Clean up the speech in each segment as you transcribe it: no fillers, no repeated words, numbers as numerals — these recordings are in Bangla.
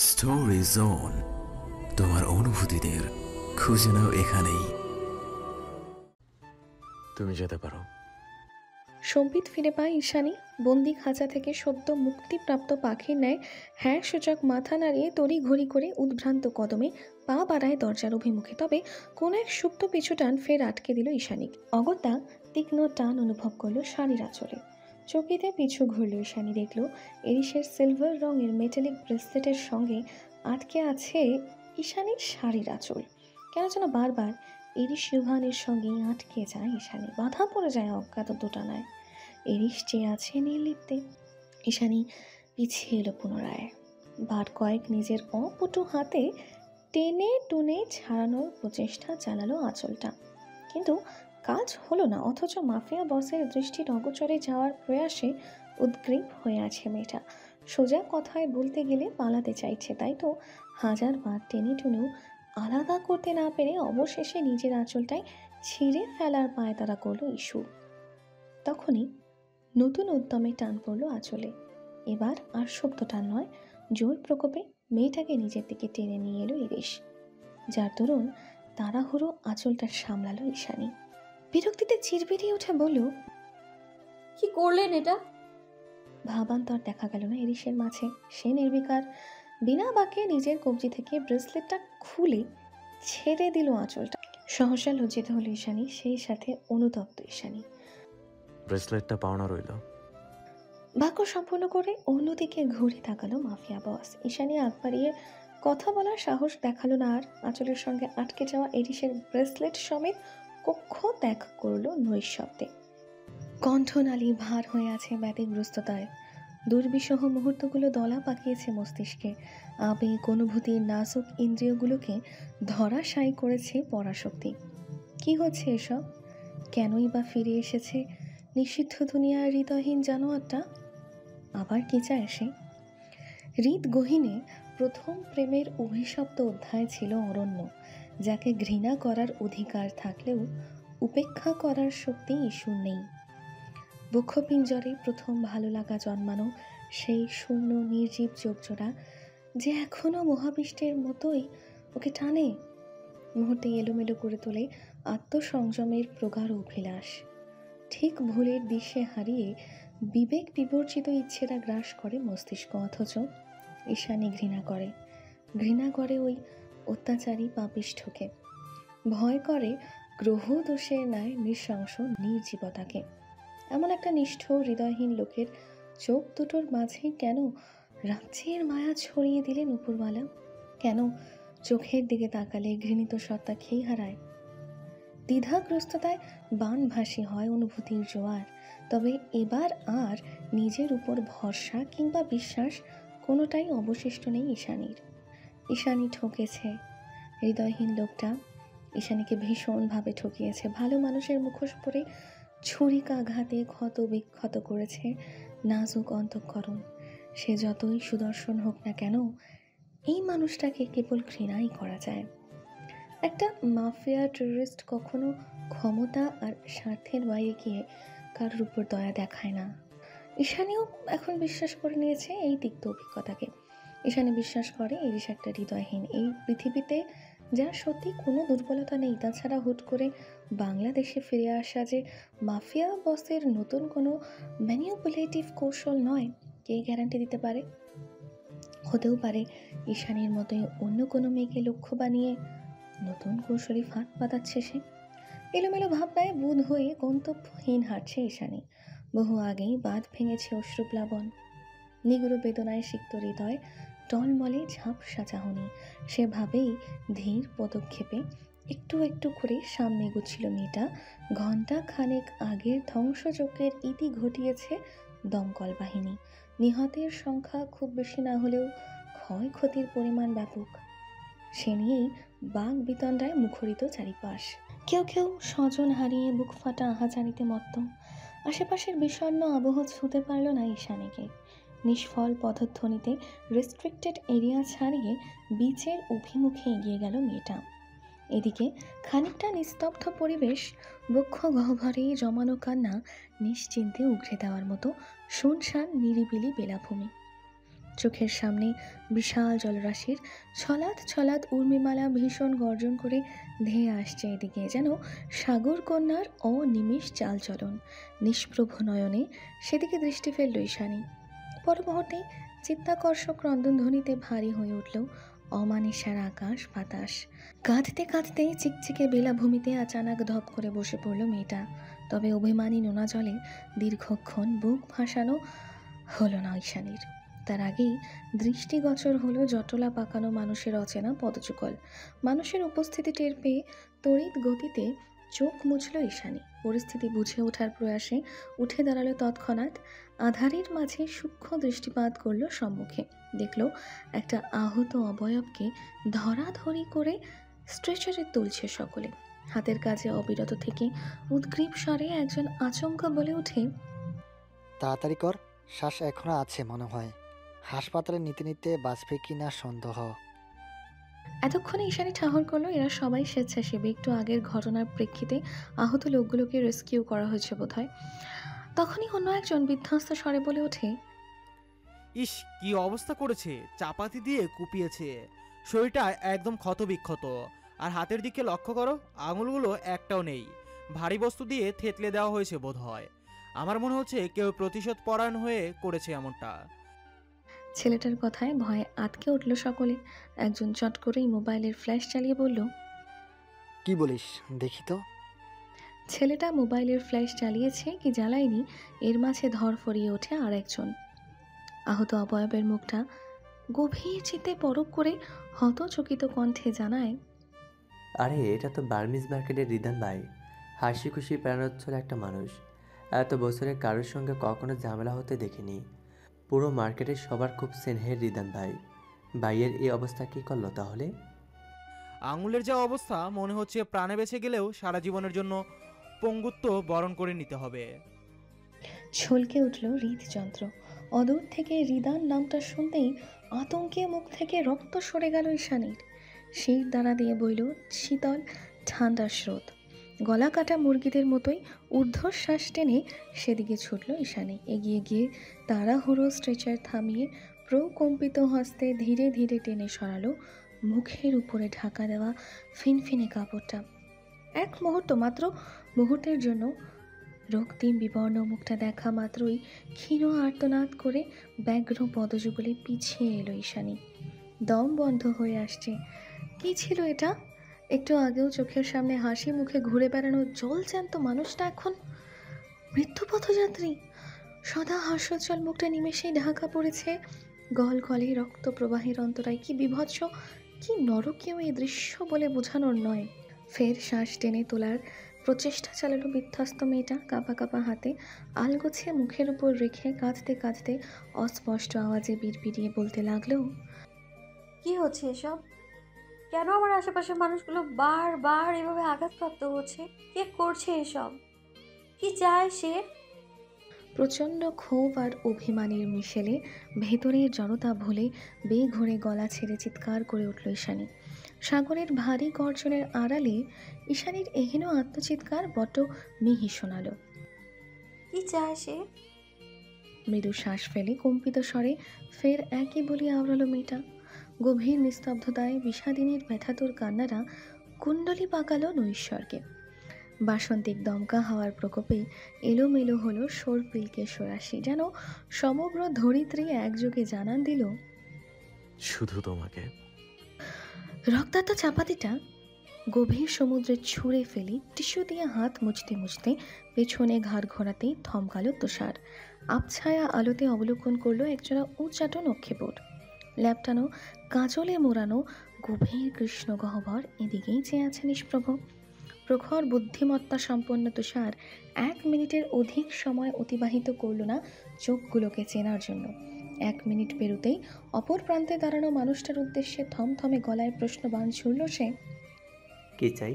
স্টোরি জোন, তোমার অনুভূতিদের খুঁজে নাও এখানেই। তুমি যেতে পারো। সম্বিত ফিরে পায় ঈশানী বন্দি খাঁচা থেকে সদ্য মুক্তিপ্রাপ্ত পাখির ন্যায় হ্যাঁ সূচক মাথা নাড়িয়ে তড়িঘড়ি করে উদ্ভ্রান্ত কদমে পা বাড়ায় দরজার অভিমুখে। তবে কোন এক সুপ্ত পিছু টান ফের আটকে দিল ঈশানী। অগত্যা তীক্ষ্ণ টান অনুভব করলো শাড়ির আঁচলে। চকিতে পিছু ঘুরল ঈশানী, দেখল এরিসের সিলভার রঙের মেটালিক ব্রেসলেটের সঙ্গে আটকে আছে ঈশানীর শাড়ির আঁচল। কেন যেন বারবার এরিস ইউভানের সঙ্গেই আটকে যায় ঈশানী, বাধা পড়ে যায় অজ্ঞাত দোটানায়। এরিস চেয়ে আছে নির্লিপ্তে। ঈশানী পিছিয়ে এলো পুনরায়। বার কয়েক নিজের অপটু হাতে টেনে টুনে ছাড়ানোর প্রচেষ্টা চালালো আঁচলটা, কিন্তু কাজ হলো না। অথচ মাফিয়া বসের দৃষ্টির অগোচরে যাওয়ার প্রয়াসে উদ্গ্রীব হয়ে আছে মেয়েটা। সোজা কথায় বলতে গেলে পালাতে চাইছে, তাই তো হাজার বার টেনে টুনেও আলাদা করতে না পেরে অবশেষে নিজের আঁচলটাই ছিঁড়ে ফেলার পায়তারা করলো ইস্যু। তখনই নতুন উদ্যমে টান পড়ল আঁচলে। এবার আর শব্দ টান নয়, জোর প্রকোপে মেয়েটাকে নিজের দিকে টেনে নিয়ে এলো ইরিশ, যার দরুন তাড়াহুড়ো আঁচলটা সামলালো ঈশানী। বিরক্তিতে চিরবিরিয়ে উঠে বলল, কি করলেন এটা? ভাবান্তর দেখা গেল না ইরিশের মাঝে। সে নির্বিকার, বিনা বাক্যে নিজের কবজি থেকে ব্রেসলেটটা খুলে ছেড়ে দিল আঁচলটা। সহসা লজ্জিত হলো ঈশানী, সেই সাথে অনুতপ্ত ঈশানী। ব্রেসলেটটা পাওনা রইল। বাক্য সম্পূর্ণ করে অন্যদিকে ঘুরে তাকালো মাফিয়া বস। ঈশানী আগ বাড়িয়ে কথা বলার সাহস দেখালো না আর। আঁচলের সঙ্গে আটকে যাওয়া এরিসের ব্রেসলেট সমেত কক্ষ ত্যাগ করলো নৈশব্দে। কণ্ঠনালী ভার হয়ে আছে ব্যতিগ্রস্ততায়। দুর্বিষহ মুহূর্তগুলো দলা পাকিয়েছে মস্তিষ্কে। আবেগ অনুভূতির নাজুক ইন্দ্রিয়গুলোকে ধরাশায়ী করেছে পরাশক্তি। কি হচ্ছে এসব? কেনই বা ফিরে এসেছে নিষিদ্ধ দুনিয়ার হৃদয়হীন জানোয়ারটা? আবার কি চায় সে? হৃদ গহীনে প্রথম প্রেমের অভিশপ্ত অধ্যায় ছিল অরণ্য, যাকে ঘৃণা করার অধিকার থাকলেও উপেক্ষা করার শক্তি ইস্যুর নেই। বক্ষপিঞ্জরে প্রথম ভালো লাগা জন্মানো সেই শূন্য নির্জীব চোখজোড়া যে এখনও মহাবিষ্টের মতোই ওকে টানে, মুহূর্তে এলোমেলো করে তোলে আত্মসংযমের প্রগাঢ় অভিলাষ। ঠিক ভুলের দিশে হারিয়ে বিবেক বিবর্জিত ইচ্ছেরা গ্রাস করে মস্তিষ্ক। অথচ ঈশানী ঘৃণা করে ওই অত্যাচারী পাপিষ্ঠকে। ভয় করে গ্রহ দোষের ন্যায় নৃশংস নির্জীবতাকে। এমন একটা নিষ্ঠুর হৃদয়হীন লোকের চোখ দুটোর মাঝেই কেন রাজ্যের মায়া ছড়িয়ে দিলেন উপরওয়ালা? কেন চোখের দিকে তাকালে ঘৃণিত সত্তা খেই হারায়? দ্বিধাগ্রস্ততায় বানভাসী হয় অনুভূতির জোয়ার। তবে এবার আর নিজের উপর ভরসা কিংবা বিশ্বাস কোনোটাই অবশিষ্ট নেই ঈশানীর। ঈশানী ঠকেছে। হৃদয়হীন লোকটা ঈশানীকে ভীষণভাবে ঠকিয়েছে। ভালো মানুষের মুখোশ পরে ছুরিকাঘাতে ক্ষত বিক্ষত করেছে নাজুক অন্তঃকরণ। সে যতই সুদর্শন হোক না কেন, এই মানুষটাকে কেবল ঘৃণাই করা যায়। একটা মাফিয়া টেররিস্ট কখনো ক্ষমতা আর স্বার্থের বাইরে গিয়ে কারোর উপর দয়া দেখায় না। ঈশানীও এখন বিশ্বাস করে নিয়েছে এই তিক্ত অভিজ্ঞতাকে। ঈশানী বিশ্বাস করে এরিস একটা হৃদয়হীন। এই পৃথিবীতে যার সত্যি কোনো দুর্বলতা নেই। তাছাড়া হুট করে বাংলাদেশে ফিরে আসা যে মাফিয়া বসের নতুন কোনো ম্যানিপুলেটিভ কৌশল নয়, কে গ্যারান্টি দিতে পারে? হতেও পারে ঈশানীর মতোই অন্য কোনো মেয়েকে লক্ষ্য বানিয়ে নতুন কৌশলী ফাঁদ পাতাচ্ছে সে। এলোমেলো ভাবনায় বুধ হয়ে গন্তব্যহীন হাঁটছে ঈশানী। বহু আগেই বাঁধ ভেঙেছে অশ্রুপ্লাবন। নিগুড় বেদনায় সিক্ত হৃদয় টলমলে ঝাপসা চাহনি। সেভাবেই ধীর পদক্ষেপে একটু একটু করে সামনে এগোচ্ছিল মেয়েটা। ঘণ্টা খানেক আগের ধ্বংসযজ্ঞের ইতি ঘটিয়েছে দমকল বাহিনী। নিহতের সংখ্যা খুব বেশি না হলেও ক্ষয়ক্ষতির পরিমাণ ব্যাপক। সে নিয়েই বাঘ বিতণ্ডায় মুখরিত চারিপাশ। কেউ কেউ স্বজন হারিয়ে বুক ফাটা আহাজারিতে মত্ত। আশেপাশের বিষণ্ণ আবহ ছুঁতে পারল না ঈশানীকে। নিষ্ফল পদধ্বনিতে রেস্ট্রিক্টেড এরিয়া ছাড়িয়ে বিচের অভিমুখে এগিয়ে গেল মেয়েটা। এদিকে খানিকটা নিস্তব্ধ পরিবেশ, বক্ষ গহ্বরে জমানো কান্না নিশ্চিন্তে উগড়ে দেওয়ার মতো শুনশান নিরিবিলি বেলাভূমি। চোখের সামনে বিশাল জলরাশির ছলাৎ ছলাৎ উর্মিমালা ভীষণ গর্জন করে ধেয়ে আসছে এদিকে, যেন সাগর কন্যার অনিমেষ চালচলন। নিষ্প্রভ নয়নে সেদিকে দৃষ্টি ফেলল ঈশানী। পর মুহূর্তে চিত্তাকর্ষক ক্রন্দনধ্বনিতে ভারী হয়ে উঠল অমানিসার আকাশ বাতাস। কাঁদতে কাঁদতে চিকচিকে বেলাভূমিতে আচানক ধপ করে বসে পড়ল মেয়েটা। তবে অভিমানী নোনা জলে দীর্ঘক্ষণ বুক ভাসানো হলো না ঈশানীর। তার আগেই দৃষ্টিগোচর হলো জটলা পাকানো মানুষের অচেনা পদযুগল। মানুষের উপস্থিতি টের পেয়ে তড়িৎ গতিতে চোখ মুছল ঈশানী। পরিস্থিতি বুঝে ওঠার প্রয়াসে উঠে দাঁড়ালো তৎক্ষণাৎ। আধারের মাঝে সূক্ষ্ম দৃষ্টিপাত করল সম্মুখে। দেখল একটা আহত অবয়বকে ধরাধরি করে স্ট্রেচারে তুলছে সকলে। হাতের কাজে অবিরত থেকে উদ্গ্রীব স্বরে একজন আচমকা বলে ওঠে, তাড়াতাড়ি কর, শ্বাস এখনো আছে মনে হয়। হাসপাতালে নিতে নিতে বাঁচবে কিনা সন্দেহ। এতক্ষণে ঈশানী ঠাহর করলো এরা সবাই স্বেচ্ছাসেবী। একটু আগের ঘটনার প্রেক্ষিতে আহত লোকগুলোকে রেস্কিউ করা হয়েছে বোধহয়। তখনই অন্য একজন বিধ্বস্ত স্বরে বলে ওঠে, ইস, কি অবস্থা করেছে! চাপাতি দিয়ে কুপিয়েছে, শরীরটা একদম ক্ষতবিক্ষত। আর হাতের দিকে লক্ষ্য করো, আঙুলগুলো একটাও নেই। ভারী বস্তু দিয়ে থেতলে দেওয়া হয়েছে বোধ হয়। আমার মনে হচ্ছে কেউ প্রতিশোধ পরায়ণ হয়ে করেছে এমনটা। ছেলেটার কথায় ভয়ে আটকে উঠল সকলে। একজন চট করেই মোবাইলের ফ্ল্যাশ চালিয়ে বলল, কি বলিস দেখি তো। ছেলেটা মোবাইলের ফ্ল্যাশ চালিয়েছে কি জ্বালায়নি এর মাঝে ধরফরিয়ে ওঠে আর একজন। আহত অবয়বের মুখটা গভীর চিত্তে পরখ করে হতচকিত কণ্ঠে জানায়, আরে এটা তো বার্মিজ মার্কেটের রিদান ভাই। হাসি খুশি প্রাণোচ্ছল একটা মানুষ। এত বছরে কারোর সঙ্গে কখনো ঝামেলা হতে দেখিনি। পুরো মার্কেটের সবার খুব স্নেহের রিদান ভাই। ভাইয়ের এই অবস্থা কী করলো তাহলে? আঙুলের যা অবস্থা, মনে হচ্ছে প্রাণে বেঁচে গেলেও সারা জীবনের জন্য পঙ্গুত্ব বরণ করে নিতে হবে। ছলকে উঠল হৃদযন্ত্র। অদূর থেকে রিদান নামটা শুনতেই আতঙ্কে মুখ থেকে রক্ত সরে গেল ঈশানীর। শির দ্বারা দিয়ে বইল শীতল ঠান্ডা স্রোত। গলা কাটা মুরগিদের মতোই ঊর্ধ্বশ্বাস টেনে সেদিকে ছুটল ঈশানী। এগিয়ে গিয়ে তাড়াহুড়ো স্ট্রেচার থামিয়ে প্রকম্পিত হস্তে ধীরে ধীরে টেনে সরালো মুখের উপরে ঢাকা দেওয়া ফিনফিনে কাপড়টা। এক মুহূর্ত, মাত্র মুহূর্তের জন্য রক্তিম বিবর্ণ মুখটা দেখা মাত্রই ক্ষীণ আর্তনাদ করে ব্যগ্র পদযুগলে পিছিয়ে এলো ঈশানী। দম বন্ধ হয়ে আসছে। কি ছিল এটা? একটু আগেও চোখের সামনে হাসি মুখে ঘুরে বেড়ানো জলজ্যান্ত মানুষটা এখন মৃত্যুপথযাত্রী। সদা হাস্যোজ্জ্বল মুখটা নিমেষেই ঢাকা পড়েছে গলগলে রক্ত প্রবাহের অন্তরায়। কি বিভৎস, কি নরকীয় এই দৃশ্য বলে বোঝানোর নয়। ফের শ্বাস টেনে তোলার প্রচেষ্টা চালালো বিধ্বস্ত মেয়েটা। কাঁপা কাঁপা হাতে আলগোছিয়ে মুখের উপর রেখে কাঁদতে কাঁদতে অস্পষ্ট আওয়াজে বিড়বিড়িয়ে বলতে লাগলো, কি হচ্ছে এসব? কেন আমার আশেপাশের মানুষগুলো বারবার এভাবে আঘাতপ্রাপ্ত হচ্ছে? কে করছে এসব? কি চায় সে? প্রচণ্ড ক্ষোভ আর অভিমানের মিশেলে ভেতরের জনতা ভুলে বেঘরে গলা ছেড়ে চিৎকার করে উঠল ঈশানী। সাগরের ভারী গর্জনের আড়ালে ঈশানীর এহেন আত্মচিৎকার বড্ড মিহি শোনালো। কি চায় সে? মৃদু শ্বাস ফেলে কম্পিত স্বরে ফের একই বলি আওড়ালো মেয়েটা। গভীর নিস্তব্ধতায় বিষাদিনীর ব্যথাতুর কান্নারা কুণ্ডলি পাকালো নৈশ্বর্গে। বাসন্তিক দমকা হাওয়ার প্রকোপে এলোমেলো হলো সর্পিলকে সরাসি, যেন সমগ্র ধরিত্রী একযোগে জানান দিল, শুধু তোমাকে। রক্তাক্ত চাপাতিটা গভীর সমুদ্রে ছুঁড়ে ফেলি টিস্যু দিয়ে হাত মুছতে মুছতে পেছনে ঘাড় ঘোরাতেই থমকালো তুষার। আবছায়া আলোতে অবলোকন করলো একজোড়া উচ্চাটো নক্ষেপট। ল্যাপটানো কাজলে মোড়ানো গভীর কৃষ্ণ গহ্বর এদিকেই চেয়ে আছে নিষ্প্রভ। প্রখর বুদ্ধিমত্তা সম্পন্ন তুষার 1 মিনিটের অধিক সময় অতিবাহিত করল না চোখগুলোকে চেনার জন্য। 1 মিনিট পেরোতেই অপর প্রান্তে দাঁড়ানো মানুষটার উদ্দেশ্যে থমথমে গলায় প্রশ্নবাণ ছুড়ল সে, কি চাই?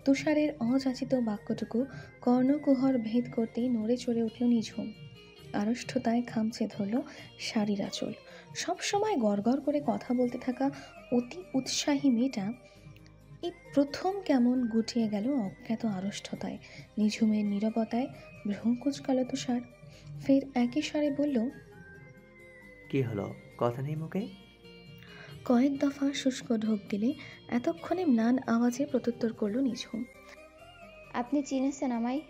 তুষারের অযাচিত বাক্যটুকু কর্ণকুহর ভেদ করতেই নড়ে চড়ে উঠল নিঝুম। আড়ষ্ঠতায় খামচে ধরল শাড়ির আঁচল। সবসময় গড়গড় করে কথা বলতে থাকা অতি উৎসাহী মেয়েটা এই প্রথম কেমন গুটিয়ে গেল অজ্ঞাত আড়ষ্ঠতায়। নিঝুমের নীরবতায় ভ্রু কুঁচকাল তুষার। ফের একই স্বরে বলল, কি হলো, কথা নেই মুখে? কয়েক দফা শুষ্ক ঢোক দিলে এতক্ষণে ম্লান আওয়াজে প্রত্যুত্তর করল নিঝুম। আপনি চিনেছেন আমায়?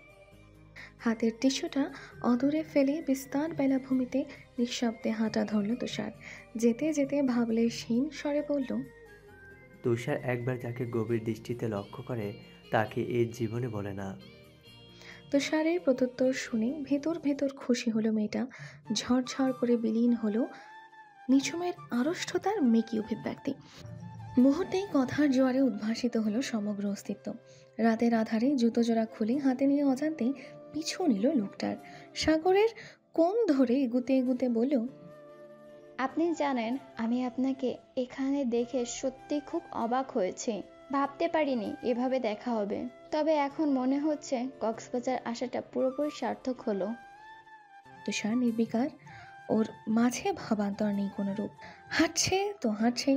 হাতের টিস্যুটা অদূরে ফেলে বিস্তার বেলাভূমিতে নিঃশব্দে হাঁটা ধরল তুষার। যেতে যেতে ভাবলেশহীন স্বরে বলল, তুষার একবার যাকে গভীর দৃষ্টিতে লক্ষ্য করে তাকে এই জীবনে বলে না। তুষারের প্রত্যুত্তর শুনে ভেতর ভেতর খুশি হলো মেয়েটা। ঝরঝর করে বিলীন হলো নিঝুমের আড়ষ্টতার মেকি অভিব্যক্তি। মুহূর্তেই কথার জোয়ারে উদ্ভাসিত হলো সমগ্র অস্তিত্ব। রাতের আধারে জুতো জোড়া খুলে হাতে নিয়ে অজান্তেই পিছু নিল লোকটার। সাগরের কোণ ধরে এগুতে এগুতে বলল, আপনি জানেন আমি আপনাকে এখানে দেখে সত্যি খুব অবাক হয়েছি। ভাবতে পারিনি এভাবে দেখা হবে। তবে এখন মনে হচ্ছে কক্সবাজার আসাটা পুরোপুরি সার্থক হলো। তুষার নির্বিকার, ওর মাঝে ভাবান্তর নেই কোনো রূপ। হাঁটছে তো হাঁটছেই।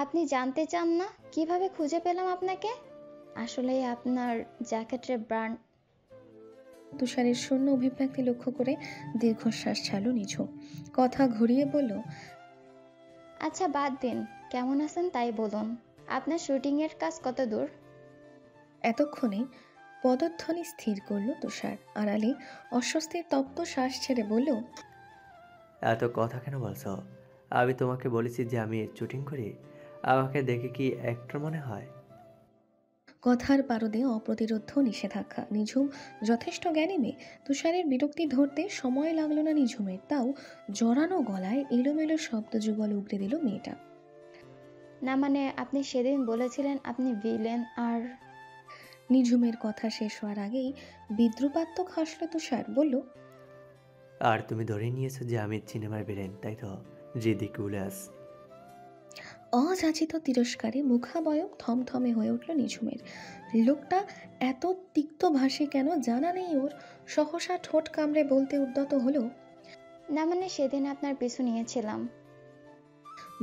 আপনি জানতে চান না কিভাবে খুঁজে পেলাম আপনাকে? আসলে আপনার জ্যাকেটের ব্র্যান্ড। তুষারের শূন্য অভিব্যক্তি লক্ষ্য করে দীর্ঘশ্বাস ছাড়ল নিঝুম। কথা ঘুরিয়ে বলল, আচ্ছা বাদ দিন, কেমন আছেন তাই বলুন। আপনার শুটিংয়ের কাজ কত দূর? এতক্ষণে পদধ্বনি স্থির করল তুষার। আড়ালে অস্বস্তির তপ্ত শ্বাস ছেড়ে বলল, এত কথা কেন বলছো? আমি তোমাকে বলেছি যে আমি শুটিং করি। আমাকে দেখে কি অ্যাক্টর মনে হয়? কথার পারদে অপ্রতিরোধ্য নিষেধাজ্ঞা। নিঝুম যথেষ্ট জ্ঞানী মেয়ে। তুষারের বিরক্তি ধরতে সময় লাগলো না নিঝুমের। তাও জড়ানো গলায় এলোমেলো শব্দ যুগল উগড়ে দিল মেয়েটা। না মানে আপনি সেদিন বলেছিলেন আপনি ভিলেন আর। নিঝুমের কথা শেষ হওয়ার আগেই বিদ্রুপাত্মক হাসল তুষার। বলল, আর তুমি ধরে নিয়েছো যে আমি সিনেমার ভিলেন, তাই তো? রিডিকুলাস। অযাচিত তিরস্কারে মুখাবয়ব থমথমে হয়ে উঠল নিঝুমের। লোকটা এত তিক্তভাষী কেন জানা নেই ওর। সহসা ঠোঁট কামড়ে বলতে উদ্যত হলো, না মানে সেদিন আপনার পিছু নিয়েছিলাম।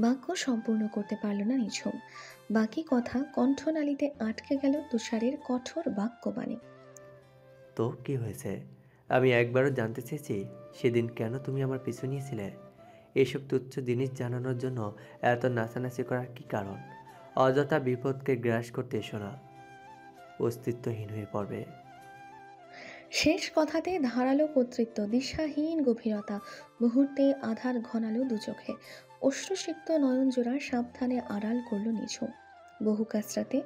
বাক্য সম্পূর্ণ করতে পারল না নিঝুম। বাকি কথা কণ্ঠনালীতে আটকে গেল তুষারের কঠোর বাক্যবাণী। তো কি হয়েছে? আমি একবারও জানতে চেয়েছি সেদিন কেন তুমি আমার পিছু নিয়েছিলে। এসব তুচ্ছ জিনিস জানানোর জন্য এত নাচানাচি করার কি কারণ? অযথা বিপদকে গ্রাস করতে এসো না, অস্তিত্বহীন হয়ে পড়বে। শেষ কথাতে ধারালো কর্তৃত্ব, দিশাহীন গভীরতা। মুহূর্তে আধার ঘনালো দুচোখে। অশ্রুসিক্ত নয়নজোড়া সাবধানে আড়াল করল নিঝুম। বহু কাছরাতে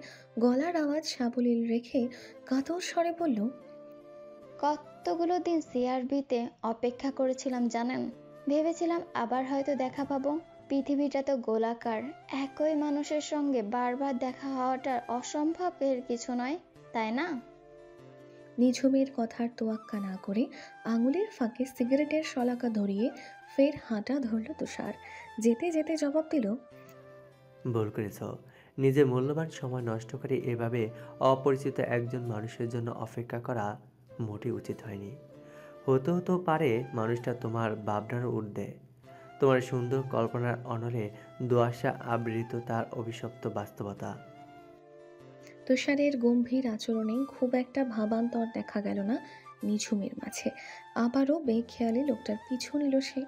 গলার আওয়াজ সাবলীল রেখে কাতর স্বরে বলল, কতগুলো দিন সিআরবিতে অপেক্ষা করেছিলাম জানেন। ভেবেছিলাম আবার হয়তো দেখা পাবো। পৃথিবীটা তো গোলাকার, একই মানুষের সঙ্গে বারবার দেখা হওয়াটা অসম্ভব এর কিছু নয়, তাই না? নিঝুমের কথার তোয়াক্কা না করে আঙুলের ফাঁকে সিগারেটের শলাকা ধরিয়ে ফের হাঁটা ধরল তুষার। যেতে যেতে জবাব দিল, ভুল করেছ। নিজের মূল্যবান সময় নষ্ট করে এভাবে অপরিচিত একজন মানুষের জন্য অপেক্ষা করা মোটেই উচিত হয়নি। হতেও তো পারে মানুষটা তোমার ভাবনার ঊর্ধ্বে, তোমার সুন্দর কল্পনার অনলে দুআশা আবৃত তার অভিশপ্ত বাস্তবতা। তুষারের গম্ভীর আচরণে খুব একটা ভাবান্তর দেখা গেল না নিঝুমের মাঝে। আবারও বেখেয়ালে লোকটার পিছু নিল সে।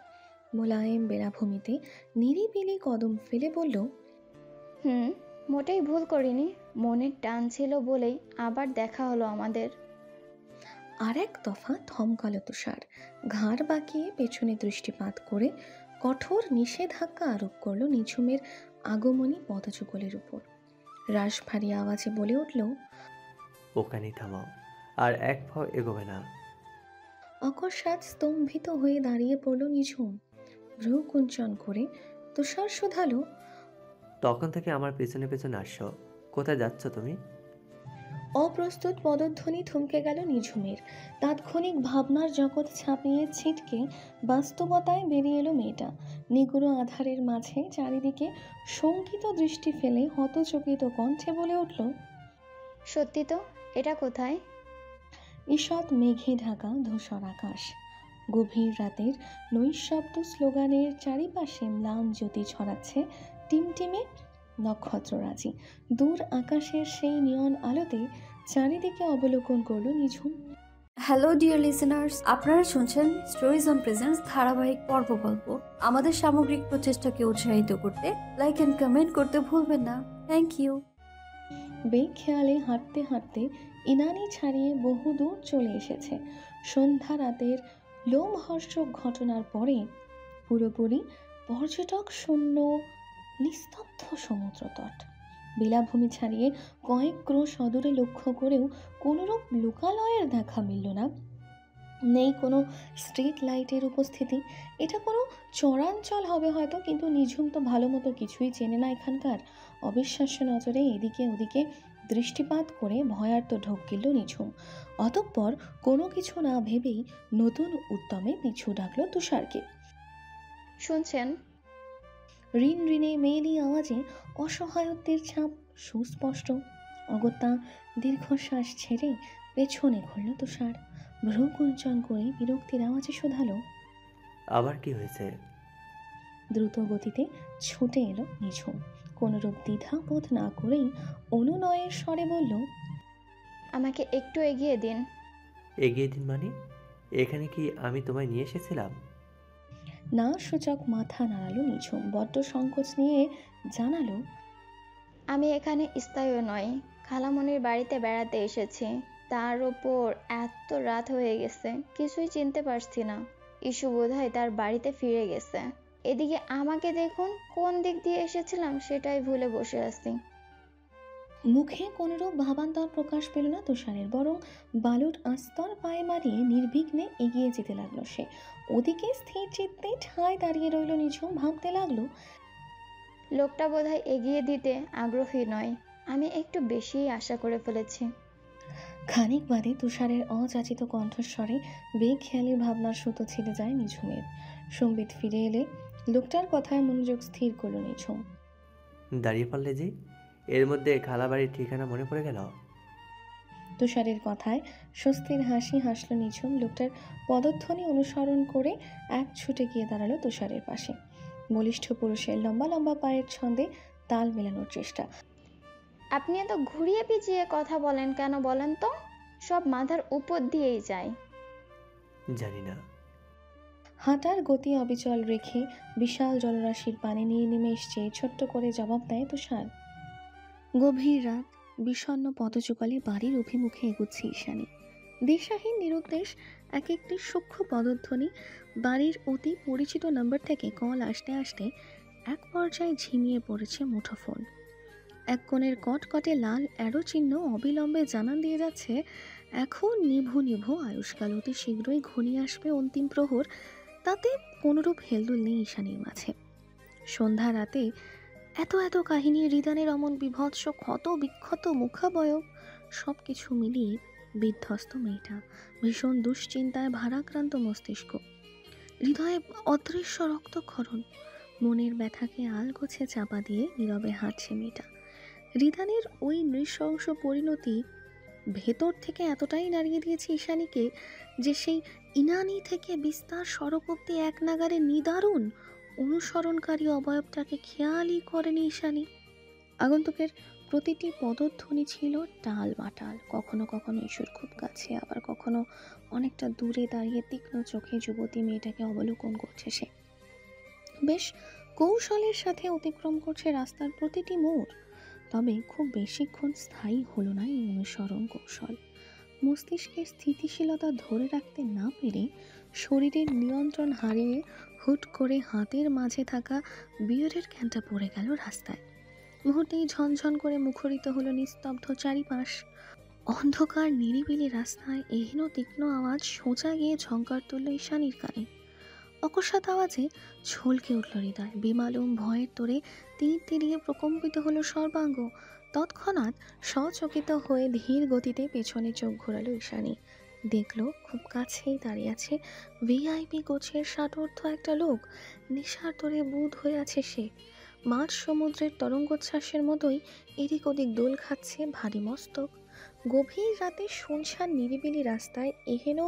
মোলায়েম বেলাভূমিতে নিরিবিলি কদম ফেলে বলল, মোটেই ভুল করিনি। মনের টান ছিল বলেই আবার দেখা হলো আমাদের। আর এক দফা থমকালো তুষার। ঘাড় বাঁকিয়ে পেছনে দৃষ্টিপাত করে কঠোর নিষেধাজ্ঞা আরোপ করল নিঝুমের আগমনী পদযুগলের উপর। রাশভারী আওয়াজে বলে উঠল, ওখানেই থামাও, আর এক পাও এগোবে না। অকস্মাৎ স্তম্ভিত হয়ে দাঁড়িয়ে পড়ল নিঝুম। ভ্রু কুঞ্চন করে তুষার শুধালো, তখন থেকে আমার পেছনে পেছনে আসছো, কোথায় যাচ্ছ তুমি? অপ্রস্তুত পদধ্বনি থমকে গেল নিঝুমের। তাৎক্ষণিক ভাবনার জগৎ ছাপিয়ে ছিটকে বাস্তবতায় বেরিয়ে এলো মেয়েটা। নিগুড় আধারের মাঝে চারিদিকে শঙ্কিত দৃষ্টি ফেলে হতচকিত কণ্ঠে বলে উঠল, সত্যি তো, এটা কোথায়? ঈষৎ মেঘে ঢাকা ধূসর আকাশ। গভীর রাতের নৈশব্দ স্লোগানের চারিপাশে ম্লান জ্যোতি ছড়াচ্ছে টিমটিমে নক্ষত্ররাজি। দূর আকাশের সেই নিয়ন আলোতে চারিদিকে অবলোকন করল নিঝুম। হ্যালো ডিয়ার লিসেনার্স, আপনারা শুনছেন স্টোরিজ অন প্রেজেন্স ধারাবাহিক পর্ব গল্প। আমাদের সামগ্রিক প্রচেষ্টাকে উৎসাহিত করতে লাইক এন্ড কমেন্ট করতে ভুলবেন না। Thank you. বেখেয়ালে হাঁটতে হাঁটতে ইনানি ছাড়িয়ে বহুদূর চলে এসেছে। সন্ধ্যা রাতের লোমহর্ষক ঘটনার পরে পুরোপুরি পর্যটক শূন্য নিস্তব্ধ সমুদ্রতট। বেলাভূমি ছাড়িয়ে কয়েক ক্রোশ অদূরে লক্ষ্য করেও কোনোরূপ লোকালয়ের দেখা মিলল না। নেই কোনো স্ট্রিট লাইটের উপস্থিতি। এটা কোনো চরাঞ্চল হবে হয়তো, কিন্তু নিঝুম তো ভালো মতো কিছুই চেনে না এখানকার। অবিশ্বাস্য নজরে এদিকে ওদিকে দৃষ্টিপাত করে ভয়ার্ত ঢোক গেল নিঝুম। অতঃপর কোনো কিছু না ভেবেই নতুন উদ্যমে পিছু ডাকল তুষারকে। শুনছেন? ঋণ ঋণে মেয়েলি আওয়াজে অসহায়ত্বের ছাপ সুস্পষ্ট। অগত্যা দীর্ঘশ্বাস ছেড়ে পেছনে ঘুরল তুষার। ভ্রু কুঞ্চন করে বিরক্তির আওয়াজে শোধালো, আবার কি হয়েছে? দ্রুত গতিতে ছুটে এলো নিঝুম। কোনরূপ দ্বিধা বোধ না করেই অনুনয়ের স্বরে বলল, আমাকে একটু এগিয়ে দিন। এগিয়ে দিন মানে? এখানে কি আমি তোমায় নিয়ে এসেছিলাম? না সূচক মাথা নাড়ালো নিঝুম। বড্ড সংকোচ নিয়ে জানালো, আমি এখানে স্থায়ী নই, খালামণির বাড়িতে বেড়াতে এসেছি। তার ওপর এত রাত হয়ে গেছে, কিছুই চিনতে পারছি না। ইস্যু বোধহয় তার বাড়িতে ফিরে গেছে। এদিকে আমাকে দেখুন, কোন দিক দিয়ে এসেছিলাম সেটাই ভুলে বসে আছি। মুখে কোনরূপ ভাবান্তর প্রকাশ পেল না তুষারের, বরং বালুর আস্তর পায়ে মারিয়ে নির্বিঘ্নে এগিয়ে যেতে লাগলো সে। ওদিকে স্থির চিত্তে ঠায় দাঁড়িয়ে রইল নিঝুম। ভাবতে লাগলো, লোকটা বোধহয় এগিয়ে দিতে আগ্রহী নয়, আমি একটু বেশিই আশা করে ফেলেছি। খানিক বাদে তুষারের অযাচিত কণ্ঠস্বরে বেখেয়ালি ভাবনার সুতো ছিঁড়ে যায় নিঝুমের। সম্বিত ফিরে এলে লোকটার কথায় মনোযোগ স্থির করল নিঝুম। দাঁড়িয়ে পড়লে যে, এর মধ্যে খালা বাড়ির ঠিকানা মনে পড়ে গেল? তুষারের কথায় স্বস্তির হাসি হাসল নিঝুম। লোকটার পদধ্বনি অনুসরণ করে এক ছুটে গিয়ে দাঁড়ালো তুষারের পাশে। বলিষ্ঠ পুরুষের লম্বা লম্বা পায়ের ছন্দে তাল মেলানোর চেষ্টা। আপনি এত ঘুরিয়ে পিছিয়ে কথা বলেন কেন বলেন তো? সব মাথার উপর দিয়েই যায়। জানি না। হাঁটার গতি অবিচল রেখে বিশাল জলরাশির পানে নিয়ে নিমেষ চেয়ে ছোট্ট করে জবাব দেয় তুষার। গভীর রাত, বিষণ্ণ পদযুগলে বাড়ির অভিমুখে এগুচ্ছে ঈশানী। দিশাহীন নিরুদ্দেশ এক একটি সূক্ষ্ম পদধ্বনি। বাড়ির অতি পরিচিত নম্বর থেকে কল আসতে আসতে এক পর্যায়ে ঝিমিয়ে পড়েছে মুঠোফোন। এক কোণের কটকটে লাল অ্যারো চিহ্ন অবিলম্বে জানান দিয়ে যাচ্ছে, এখন নিভু নিভু আয়ুষ্কাল, অতি শীঘ্রই ঘনিয়ে আসবে অন্তিম প্রহর। তাতে কোনোরূপ হেলদুল নেই ঈশানীর মাঝে। সন্ধ্যা রাতে এত এত কাহিনী, হৃদয়ের অমন বিভৎস ক্ষত বিক্ষত মুখাবয়ব, সব কিছু মিলিয়ে বিধ্বস্ত মেয়েটা। ভীষণ দুশ্চিন্তায় ভারাক্রান্ত মস্তিষ্ক, হৃদয়ে অদৃশ্য রক্তক্ষরণ। মনের ব্যথাকে আলগোছে চাপা দিয়ে নীরবে হাঁটছে মেয়েটা। হৃদয়ের ওই নৃশংস পরিণতি ভেতর থেকে এতটাই নাড়িয়ে দিয়েছে ঈশানীকে যে সেই ইনানি থেকে বিস্তার সড়ক অব্দি এক নাগারে নিদারুণ অনুসরণকারী অবয়বটাকে খেয়ালই করেনি ঈশানী। আগন্তুকের প্রতিটি পদধ্বনি ছিল টাল মাটাল। কখনো কখনো ঈশ্বর খুব কাছে, আবার কখনো অনেকটা দূরে দাঁড়িয়ে তীক্ষ্ণ চোখে যুবতী মেয়েটাকে অবলোকন করছে সে। বেশ কৌশলের সাথে অতিক্রম করছে রাস্তার প্রতিটি মোড়। তবে খুব বেশিক্ষণ স্থায়ী হলো না এই অনুসরণ কৌশল। মস্তিষ্কের স্থিতিশীলতা ধরে রাখতে না পেরে শরীরের নিয়ন্ত্রণ হারিয়ে হুট করে হাতের মাঝে থাকা বিয়ারের ক্যানটা পড়ে গেল রাস্তায়। মুহূর্তেই ঝনঝন করে মুখরিত হলো নিস্তব্ধ চারিপাশ। অন্ধকার নিরিবিলি রাস্তায় এহেন তীক্ষ্ণ আওয়াজ সোজা গিয়ে ঝংকার তুলল ঈশানীর কানে। অকস্মাৎ আওয়াজে ঝলকে উঠল হৃদয়। বেমালুম ভয়ের তোড়ে তীর তিরিয়ে প্রকম্পিত হলো সর্বাঙ্গ। তৎক্ষণাৎ সচকিত হয়ে ধীর গতিতে পেছনে চোখ ঘোরালো ঈশানী। দেখল খুব কাছেই দাঁড়িয়ে আছে ভিআইপি গোছের ষাটোর্ধ্ব একটা লোক। নেশার তোরে বুঁদ হয়ে আছে সে। মাঝ সমুদ্রের তরঙ্গোচ্ছ্বাসের মতোই এদিক ওদিক দোল খাচ্ছে ভারী মস্তক। গভীর রাতে শুনশান নিরিবিলি রাস্তায় এহেন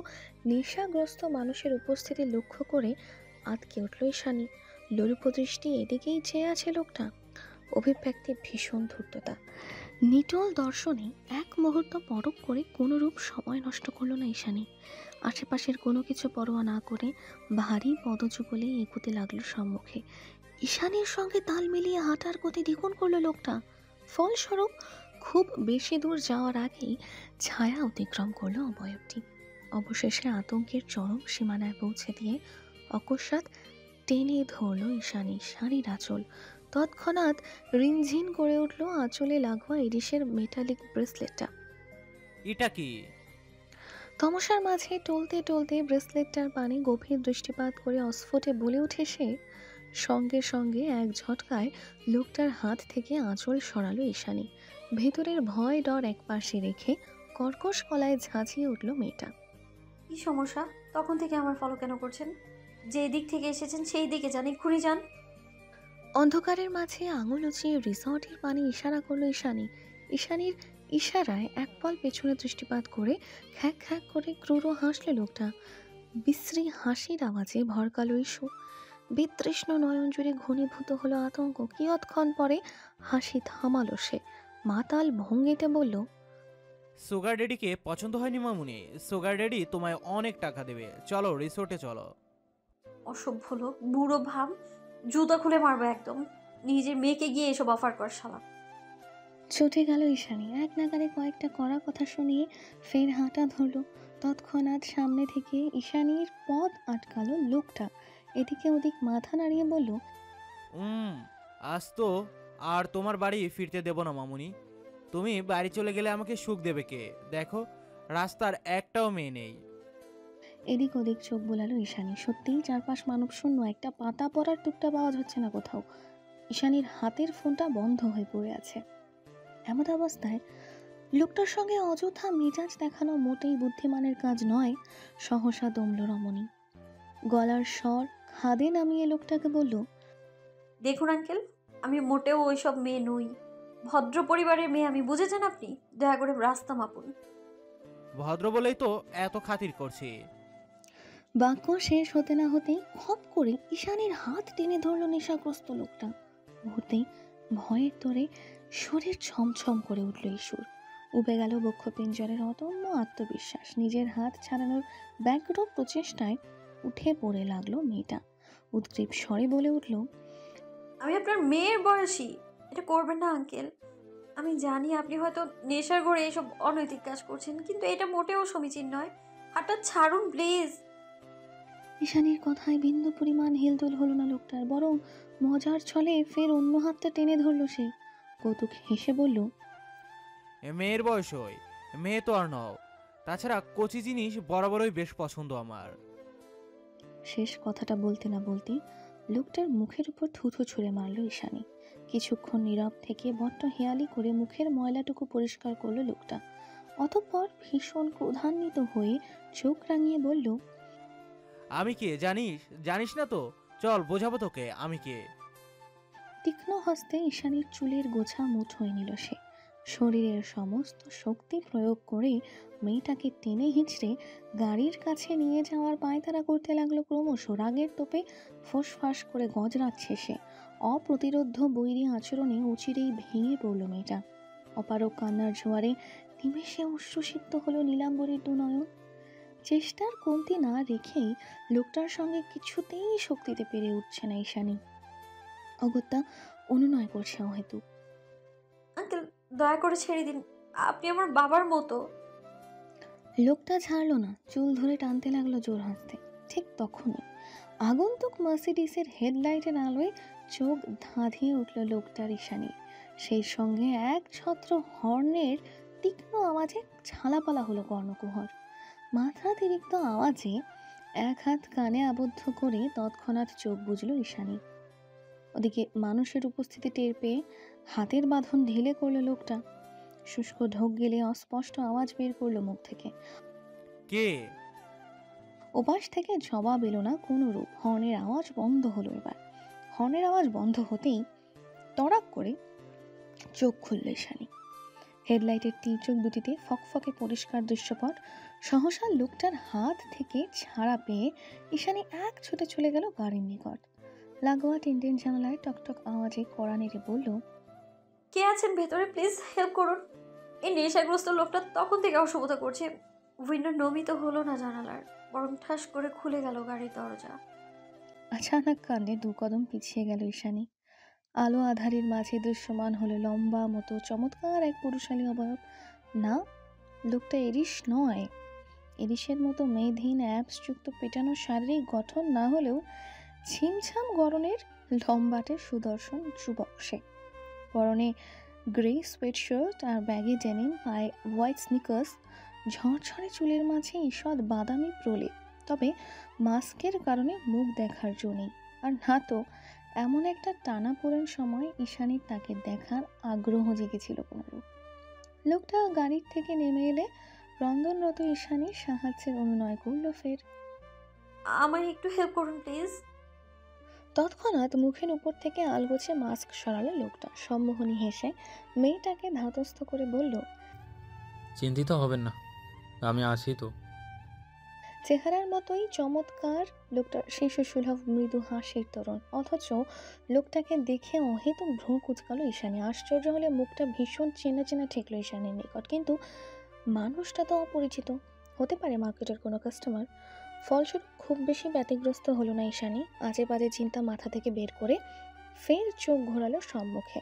নেশাগ্রস্ত মানুষের উপস্থিতি লক্ষ্য করে আঁতকে উঠল ঈশানী। লোলুপ দৃষ্টি এদিকেই চেয়ে আছে লোকটা। অভিব্যক্তি ভীষণ ধূর্ততা। নিটল দর্শনে এক মুহূর্ত পরখ করে কোনোরূপ সময় নষ্ট করল না ঈশানী। আশেপাশের কোনো কিছু পরোয়া না করে ভারী পদযুগলে এগুতে লাগলো সম্মুখে। ঈশানীর সঙ্গে তাল মিলিয়ে হাঁটার গতি দ্বিগুণ করলো লোকটা। ফলস্বরূপ খুব বেশি দূর যাওয়ার আগেই ছায়া অতিক্রম করলো অবয়বটি। অবশেষে আতঙ্কের চরম সীমানায় পৌঁছে দিয়ে অকস্মাৎ টেনে ধরল ঈশানী শাড়ির আঁচল। তৎক্ষণাৎ রিনঝিন করে উঠল আঁচলে লাগোয়া ইরিশের মেটালিক ব্রেসলেটটা। এটা কি? তমসার মাঝে টলতে টলতে ব্রেসলেটটার পানে গভীর দৃষ্টিপাত করে অস্ফুটে বলে উঠে সে। সঙ্গে সঙ্গে এক ঝটকায় লোকটার হাত থেকে আঁচল সরালো ঈশানী। ভেতরের ভয় ডর একপাশে রেখে কর্কশ গলায় ঝাঁঝিয়ে উঠল মেয়েটা। কি সমস্যা? তখন থেকে আমার ফলো কেন করছেন? যে দিক থেকে এসেছেন সেই দিকে যান, এক্ষুনি যান। অন্ধকারের মাঝে আঙুল উঁচিয়ে রিসর্টের পানে ইশারা করলো ঈশানী। ঈশানীর ইশারায় এক পল পেছনে দৃষ্টিপাত করে খ্যাক খ্যাক করে ক্রূর হাসলে লোকটা। বিশ্রী হাসির আওয়াজে ভরকালো ইস্যু। বিতৃষ্ণ নয়ন জুড়ে ঘনীভূত হলো আতঙ্ক। কিয়ৎক্ষণ পরে হাসি থামালো সে। মাতাল ভঙ্গিতে বলল, সুগার ড্যাডিকে পছন্দ হয়নি মামুনি? সুগার ড্যাডি তোমায় অনেক টাকা দেবে, চলো রিসোর্টে চলো। অসভ্য লোক, বুড়ো ভাব, জুতা খুলে মারবে একদম। নিজের মেয়েকে গিয়ে এসব অফার কর শালা। ছুটে গেল ঈশানী। এক নাগারে কয়েকটা কড়া কথা শুনিয়ে ফের হাঁটা ধরল। তৎক্ষণাৎ সামনে থেকে ঈশানীর পথ আটকালো লোকটা। এদিকে ওদিক মাথা নাড়িয়ে বলল, আজ তো আর তোমার বাড়ি ফিরতে দেব না মামুনি। তুমি বাড়ি চলে গেলে আমাকে সুখ দেবে কে? দেখো রাস্তার একটাও মেয়ে নেই। এদিক ওদিক চোখ বোলালো ঈশানী। সত্যিই চারপাশ মানব শূন্য, একটা পাতা পড়ার টুকটা পাওয়া যাচ্ছে না কোথাও। ঈশানীর হাতের ফোনটা বন্ধ হয়ে পড়ে আছে। এমন অবস্থায় লোকটার সঙ্গে অযথা মেজাজ দেখানো মোটেই বুদ্ধিমানের কাজ নয়। সহসা দমল রমণী। গলার স্বর খাদে নামিয়ে লোকটাকে বলল, দেখুন আঙ্কেল, আমি মোটেও ওইসব মেয়ে নই। ভদ্র পরিবারের মেয়ে আমি, বুঝেছেন আপনি? দয়া করে রাস্তা মাপুন। ভদ্র বলেই তো এত খাতির করছি। বাক্য শেষ হতে না হতেই খপ করে ঈশানীর হাত টেনে ধরল নেশাগ্রস্ত লোকটা। মুহূর্তেই ভয়ের তোরে শরীর ছমছম করে উঠল ইস্যুর। উবে গেল বক্ষপিঞ্জরের অদম্য আত্মবিশ্বাস। নিজের হাত ছাড়ানোর ব্যগ্র প্রচেষ্টায় উঠে পড়ে লাগলো মেয়েটা। উদ্গ্রীব স্বরে বলে উঠল, আমি আপনার মেয়ের বয়সী, এটা করবেন না আঙ্কেল। আমি জানি আপনি হয়তো নেশার ঘরে এইসব অনৈতিক কাজ করছেন, কিন্তু এটা মোটেও সমীচীন নয়। হাতটা ছাড়ুন প্লিজ। ঈশানীর কথায় বিন্দু পরিমাণ হেলদোল হলো না লোকটার, বরং মজার ছলে ফের অন্য হাতটা টেনে ধরল সে। কৌতুক হেসে বলল, মেয়ের বয়স হই, মেয়ে তো আর নও। তাছাড়া কচি জিনিস বরাবরই বেশ পছন্দ আমার। শেষ কথাটা বলতে না বলতেই লোকটার মুখের উপর থুথু ছুঁড়ে মারল ঈশানী। কিছুক্ষণ নীরব থেকে বড্ড হেয়ালি করে মুখের ময়লাটুকু পরিষ্কার করলো লোকটা। অতঃপর ভীষণ ক্রোধান্বিত হয়ে চোখ রাঙিয়ে বলল, আমি কে জানিস? জানিস না তো? চল বোঝাবো তোকে আমি কে। তীক্ষ্ণ হস্তে ঈশানীর চুলের গোছা মুঠোয় নিল সে। শরীরের সমস্ত শক্তি প্রয়োগ করে মেয়েটাকে টেনে হিঁচড়ে গাড়ির কাছে নিয়ে যাওয়ার পায়তারা করতে লাগলো। ক্রমশ রাগের তোপে ফোঁসফাঁস করে গজরাচ্ছে সে। অপ্রতিরোধ্য বৈরী আচরণে অচিরেই ভেঙে পড়ল মেয়েটা। অপারক কান্নার জোয়ারে নিমেষে অশ্রুসিক্ত হলো নীলাম্বরীর দুনয়ন। চেষ্টার কমতি না রেখেই লোকটার সঙ্গে কিছুতেই শক্তিতে পেরে উঠছে না ঈশানী। অগত্যা অনুনয় করছে অহেতুক। আঙ্কেল, দয়া করে ছেড়ে দিন, আপনি আমার বাবার মতো। লোকটা ছাড়লো না, চুল ধরে টানতে লাগলো জোর হাসতে। ঠিক তখনই আগন্তুক মার্সিডিসের হেডলাইটের আলোয় চোখ ধাঁধিয়ে উঠল লোকটার ঈশানী। সেই সঙ্গে এক ছত্র হর্নের তীক্ষ্ণ আওয়াজে ঝালাপালা হলো কর্ণকুহর। মাত্রাতিরিক্ত আওয়াজে এক হাত কানে আবদ্ধ করে তৎক্ষণাৎ চোখ বুঝল ঈশানী। ওদিকে মানুষের উপস্থিতি টের পেয়ে হাতের বাঁধন ঢিলে করলো লোকটা। শুষ্ক ঢোক গেলে অস্পষ্ট আওয়াজ বের করলো মুখ থেকে। কে? ওপাশ থেকে জবাব এলো না কোনো রূপ। হর্নের আওয়াজ বন্ধ হলো এবার। হর্নের আওয়াজ বন্ধ হতেই তড়াক করে চোখ খুলল ঈশানী। হেডলাইটের তীর্যক দুটিতে ফকফকে পরিষ্কার দৃশ্যপট। সহসা লোকটার হাত থেকে ছাড়া পেয়ে ঈশানী এক ছুটে চলে গেল গাড়ির নিকট। লাগোয়া টিনটিন জানালায় টকটক আওয়াজে কড়া নেড়ে বলল, কে আছেন ভেতরে? প্লিজ হেল্প করুন। এই নেশাগ্রস্ত লোকটা তখন থেকে অসুবিধা করছে। উইন্ডো নমিত হলো না জানালার, বরং ঠাস করে খুলে গেল গাড়ির দরজা। আচানক কাণ্ডে দু কদম পিছিয়ে গেল ঈশানী। আলো আধারের মাঝে দৃশ্যমান হলো লম্বা মতো চমৎকার এক পুরুষালী অবয়ব। না, লোকটা এরিস নয়। এরিসের মতো মেধহীন অ্যাপসযুক্ত পেটানো শারীরিক গঠন না হলেও ছিমছাম গড়নের লম্বাটে সুদর্শন যুবক সে। পরনে গ্রে সোয়েটশার্ট আর ব্যাগি ডেনিম, পায়ে হোয়াইট স্নিকার্স, ঝরঝরে চুলের মাঝে ঈষৎ বাদামি প্রলেপ। তবে মাস্কের কারণে মুখ দেখার জো নেই। আর না তো এমন একটা টানাপোড়েন সময় ঈশানীর তাকে দেখার আগ্রহ জেগেছিল কোনোরূপ। লোকটা গাড়ির থেকে নেমে এলে রন্ধনরত ঈশানী সাহায্যের অনুনয় করল ফের। আমায় একটু হেল্প করুন প্লিজ। তৎক্ষণাৎ মুখের উপর থেকে আলগোছে মাস্ক সরালো লোকটা। সম্মোহনী হেসে মেয়েটাকে ধাতস্থ করে বলল, চিন্তিত হবেন না, আমি আছি তো। চেহারার মতোই চমৎকার লোকটার শিশুসুলভ মৃদু হাসির তরণ। অথচ লোকটাকে দেখে অহেতুক ভ্রু কুচকালো ঈশানী। আশ্চর্য হলে মুখটা ভীষণ চেনা চেনা ঠেকলো ঈশানীর নিকট, কিন্তু মানুষটা তো অপরিচিত। হতে পারে মার্কেটের কোনো কাস্টমার। ফলস্বরূপ খুব বেশি ব্যতিগ্রস্ত হলো না ঈশানী। আজে বাজে চিন্তা মাথা থেকে বের করে ফের চোখ ঘোরালো সম্মুখে।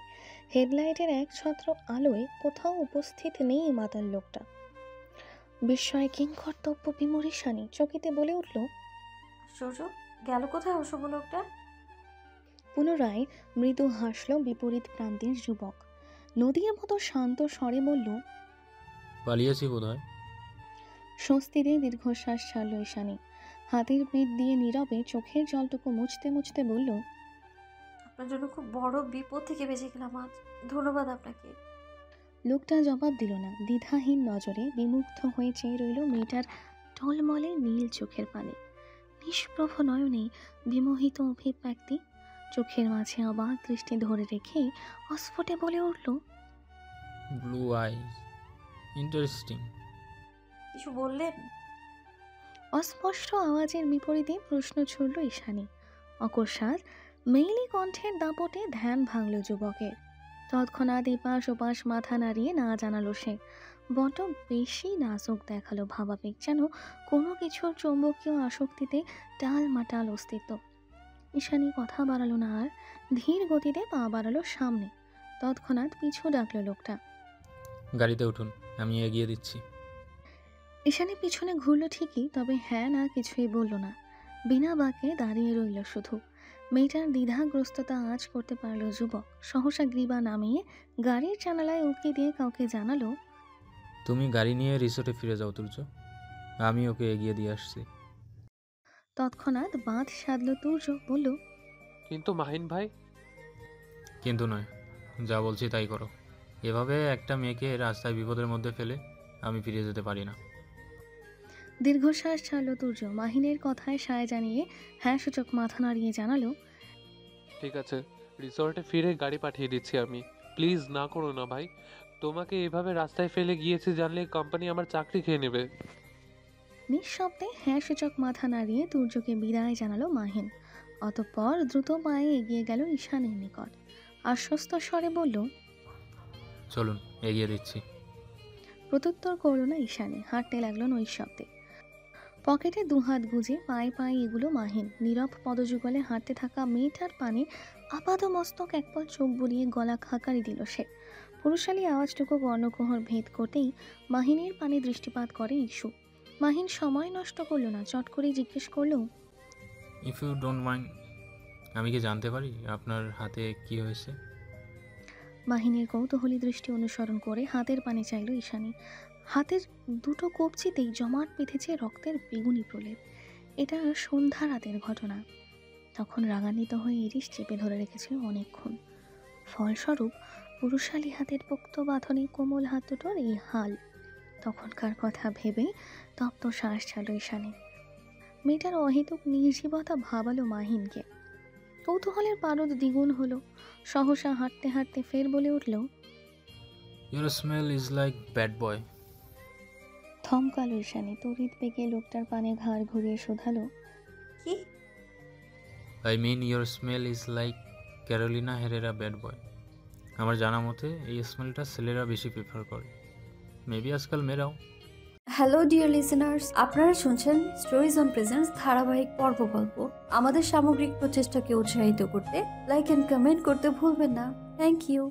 হেডলাইটের এক ছত্র আলোয় কোথাও উপস্থিত নেই মাতাল লোকটা। বিস্ময়ে কিংকর্তব্য বিমূঢ় ঈশানী চকিতে বলে উঠল, আশ্চর্য, গেল কোথায় অশুভ লোকটা? পুনরায় মৃদু হাসল বিপরীত প্রান্তের যুবক। নদীর মতো শান্ত স্বরে বলল, পালিয়েছি বোধহয়। স্বস্তিতে দীর্ঘশ্বাস ছাড়ল ঈশানী। হাতের পিঠ দিয়ে নীরবে চোখের জলটুকু মুছতে মুছতে বলল, আপনার জন্য খুব বড় বিপদ থেকে বেঁচে গেলাম আজ। ধন্যবাদ আপনাকে। লোকটা জবাব দিল না। দ্বিধাহীন নজরে বিমুগ্ধ হয়ে চেয়ে রইল মেয়েটার টলমলে নীল চোখের পানে। নিষ্প্রভ নয়নে বিমোহিত অভিব্যক্তি। চোখের মাঝে অবাক দৃষ্টি ধরে রেখে অস্ফুটে বলে উঠল, ব্লু আইজ, ইন্টারেস্টিং। কিছু বললেন? অস্পষ্ট আওয়াজের বিপরীতে প্রশ্ন ছুড়ল ঈশানী। অকস্মাৎ মেইলি কণ্ঠের দাপটে ধ্যান ভাঙল যুবকের। তৎক্ষণাৎ এপাশ ওপাশ মাথা নাড়িয়ে না জানালো সে। বড্ড বেশি নাজুক দেখালো ভাবাবেগ, যেন কোনো কিছুর চৌম্বকীয় আসক্তিতে টালমাটাল অস্তিত্ব। ঈশানী কথা বাড়ালো না আর, ধীর গতিতে পা বাড়ালো সামনে। তৎক্ষণাৎ পিছু ডাকলো লোকটা। গাড়িতে উঠুন, আমি এগিয়ে দিচ্ছি। ঈশানী পিছনে ঘুরল ঠিকই, তবে হ্যাঁ না কিছুই বলল না। বিনা বাক্যে দাঁড়িয়ে রইল শুধু। মেয়েটার দ্বিধাগ্রস্ততা আঁচ করতে পারল যুবক। সহসা গ্রীবা নামিয়ে গাড়ির জানালায় উঁকি দিয়ে কাউকে জানালো, তুমি গাড়ি নিয়ে রিসোর্টে ফিরে যাও তুর্য, আমি ওকে এগিয়ে দিয়ে আসছি। তৎক্ষণাৎ বাঁধ সাধল তুর্য, বলল, কিন্তু মাহিন ভাই। কিন্তু নয়, যা বলছি তাই করো। এভাবে একটা মেয়েকে রাস্তায় বিপদের মধ্যে ফেলে আমি ফিরে যেতে পারি না। দীর্ঘশ্বাস ছাড়ল তুর্য। মাহিনের কথায় সায় জানিয়ে হ্যাঁ সূচক মাথা নাড়িয়ে জানালো, ঠিক আছে, রিসর্টে ফিরে গাড়ি পাঠিয়ে দিচ্ছি আমি। প্লিজ না করো না ভাই। তোমাকে এভাবে রাস্তায় ফেলে গিয়েছি জানলে কোম্পানি আমার চাকরি খেয়ে নেবে। নিঃশব্দে হ্যাঁ সূচক মাথা নাড়িয়ে তুর্যকে বিদায় জানালো মাহিন। অতঃপর দ্রুত পায়ে এগিয়ে গেল ঈশানীর নিকট। আশ্বস্ত স্বরে বলল, চলুন, এগিয়ে দিচ্ছি। প্রত্যুত্তর করল না ঈশানী। হাঁটতে লাগলো নৈশব্দে। পকেটে দুহাত গুজে পায়ে পায়ে এগুলো মাহিন। নীরব পদযুগলে হাঁটতে থাকা মেয়েটার পানে আপাদমস্তক একপল চোখ বুলিয়ে গলা খাকারি দিল সে। পুরুষালী আওয়াজটুকু কর্ণকুহর ভেদ করতেই মাহিনের পানে দৃষ্টিপাত করে ইস্যু। মাহিন সময় নষ্ট করলো না, চট করে জিজ্ঞেস করলো, ইফ ইউ ডোন্ট মাইন্ড, আমি কি জানতে পারি আপনার হাতে কি হয়েছে? মাহিনের কৌতূহলী দৃষ্টি অনুসরণ করে হাতের পানে চাইল ঈশানী। হাতের দুটো কবজিতেই জমাট বেঁধেছে রক্তের বেগুনি প্রলেপ। এটা সন্ধ্যা রাতের ঘটনা। তখন রাগান্বিত হয়ে ইরিশ চেপে ধরে রেখেছিল অনেকক্ষণ। ফলস্বরূপ পুরুষালী হাতের পোক্ত বাঁধনে কোমল হাত দুটোর এই হাল। তখনকার কথা ভেবে তপ্ত শ্বাস ছাড়ল ঈশানী। মেয়েটার অহেতুক নির্জীবতা ভাবালো মাহিনকে। কৌতূহলের পারদ দ্বিগুণ হলো। সহসা হাঁটতে হাঁটতে ফের বলে উঠল, your smell is like bad boy. থমকালো ঈশানী। তড়িৎ বেগে লোকটার পানে ঘাড় ঘুরিয়ে শোধালো, কি? I mean your smell is like Carolina Herrera bad boy. আমার জানা মতে এই স্মেলটা ছেলেরা বেশি প্রেফার করে, মেবি আজকাল মেয়েরাও। হ্যালো ডিয়ার লিসেনার্স, আপনারা শুনছেন স্টোরিজ অন প্রেজেন্স ধারাবাহিক পর্ব গল্প। আমাদের সামগ্রিক প্রচেষ্টাকে উৎসাহিত করতে লাইক এন্ড কমেন্ট করতে ভুলবেন না। Thank you.